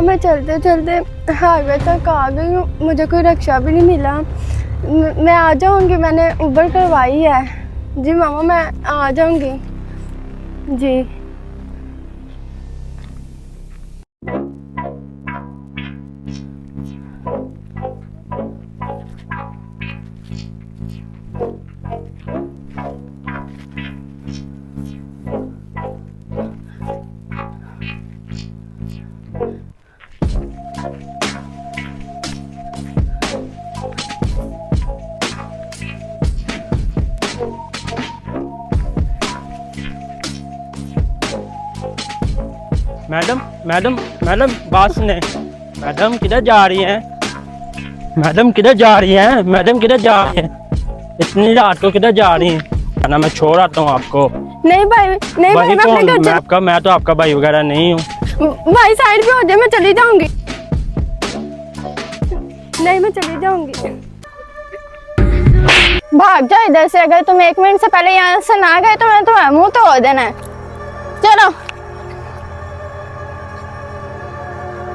मैं चलते चलते हाईवे तक आ गई हूँ, मुझे कोई रिक्शा भी नहीं मिला। मैं आ जाऊँगी, मैंने उबर करवाई है। जी मामा मैं आ जाऊँगी जी। मैडम मैडम मैडम बात सुने। मैडम किधर जा रही हैं? मैडम किधर जा रही हैं? मैडम किधर जा रही हैं? इतनी रात को किधर जा रही हैं? ना मैं छोड़ आता हूँ आपको। नहीं भाई, नहीं भाई, मैं अपने घर मैं तो आपका भाई वगैरह नहीं हूँ। भाई साइड पे हो जाए, मैं चली जाऊंगी। नहीं मैं चली जाऊंगी। भाग जाओ इधर से, अगर तुम 1 मिनट से पहले यहाँ से ना गए तो मैं तुम्हारा मुंह तो हो देना है। चलो।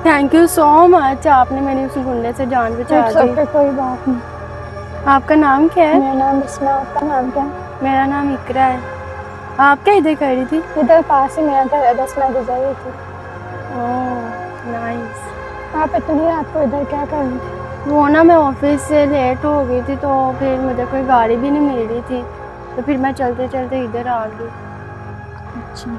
थैंक यू सो मच, आपने मेरी उस गुंडे से जान बचा दी। कोई बात नहीं। आपका नाम क्या है? मेरा नाम बिस्मा। आपका नाम क्या है? मेरा नाम इकरा है। आप क्या इधर खड़ी थी? इधर पास ही मेरा घर है, बस मैं गुजर रही थी। Oh nice. आप इतनी रात को इधर क्या कर रही थी? वो ना मैं ऑफिस से लेट हो गई थी, तो फिर मुझे कोई गाड़ी भी नहीं मिल रही थी, तो फिर मैं चलते चलते इधर आ गई। अच्छा,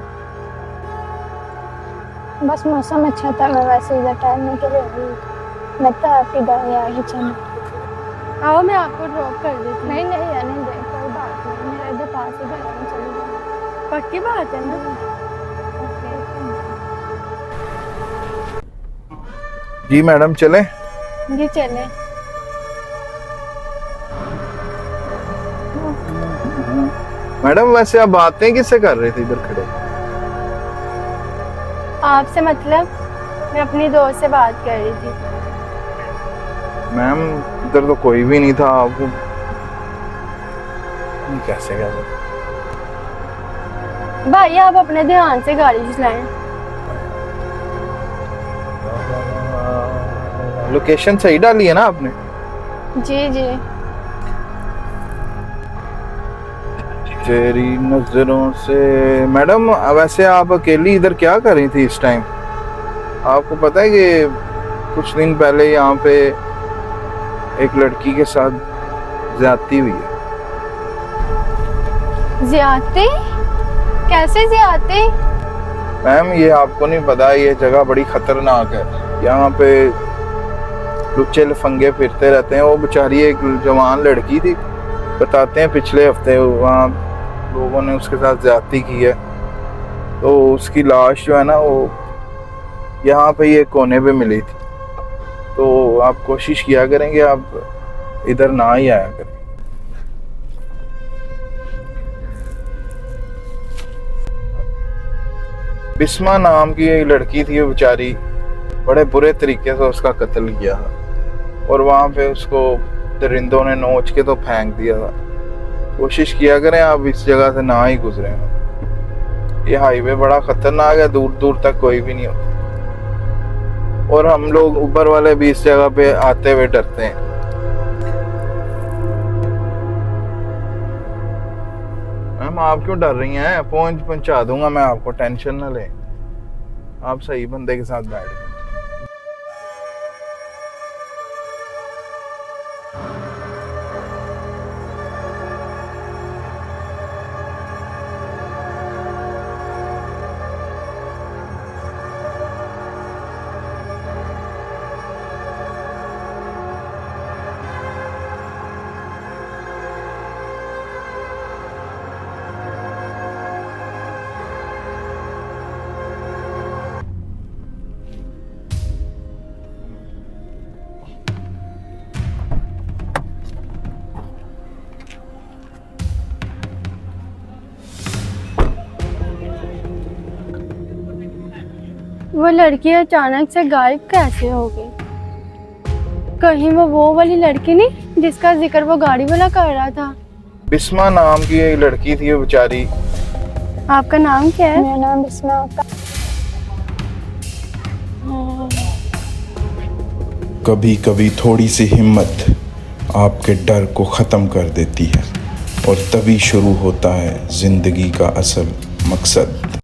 बस मौसम अच्छा था, मैं वैसे इधर टहलने के लिए आई। लगता है आपकी गाड़ी आ ही चली। आओ मैं आपको ड्रॉप कर देती हूँ। नहीं नहीं रहने दे, कोई बात नहीं, मेरा इधर पास ही घर है, चली जाऊँ। पक्की बात है ना? जी मैडम चलें? जी चले। मैडम वैसे आप बातें किससे कर रहे थे इधर खड़े? आपसे मतलब? मैं अपनी दोस्त से बात कर रही थी। मैम इधर तो कोई भी नहीं था, आपको कैसे क्या? भाई आप अपने ध्यान से गाड़ी चलाएं। लोकेशन सही डाली है ना आपने? जी जी। तेरी नजरों से। मैडम वैसे आप अकेली इधर क्या कर रही थी इस टाइम? आपको पता है कि कुछ दिन पहले यहाँ पे एक लड़की के साथ ज्यादती हुई है। ज्यादती? कैसे ज्यादती? मैम ये आपको नहीं पता, ये जगह बड़ी खतरनाक है। यहाँ पे लुच्चे लफंगे फिरते रहते हैं। वो बेचारी एक जवान लड़की थी, बताते हैं पिछले हफ्ते वहाँ लोगों ने उसके साथ ज्यादती की है। तो उसकी लाश जो है ना, वो यहाँ पे ये कोने पे मिली थी। तो आप कोशिश किया करेंगे, आप इधर ना ही आया करें। बिस्मा नाम की एक लड़की थी, वो बेचारी बड़े बुरे तरीके से उसका कत्ल किया था, और वहाँ पे उसको दरिंदों ने नोच के तो फेंक दिया था। कोशिश किया करें आप इस जगह से ना ही गुजरे। ये हाईवे बड़ा खतरनाक है, दूर दूर तक कोई भी नहीं होता, और हम लोग ऊबर वाले भी इस जगह पे आते हुए डरते हैं। मैम आप क्यों डर रही हैं? पहुंचा दूंगा मैं आपको, टेंशन ना लें। आप सही बंदे के साथ बैठ गए। वो लड़की अचानक से गायब कैसे हो गई? कहीं वो वाली लड़की नहीं जिसका जिक्र वो गाड़ी वाला कर रहा था? बिस्मा नाम की एक लड़की थी, वो बेचारी। आपका नाम क्या है? मेरा नाम बिस्मा। हाँ। कभी कभी थोड़ी सी हिम्मत आपके डर को ख़त्म कर देती है और तभी शुरू होता है ज़िंदगी का असल मकसद।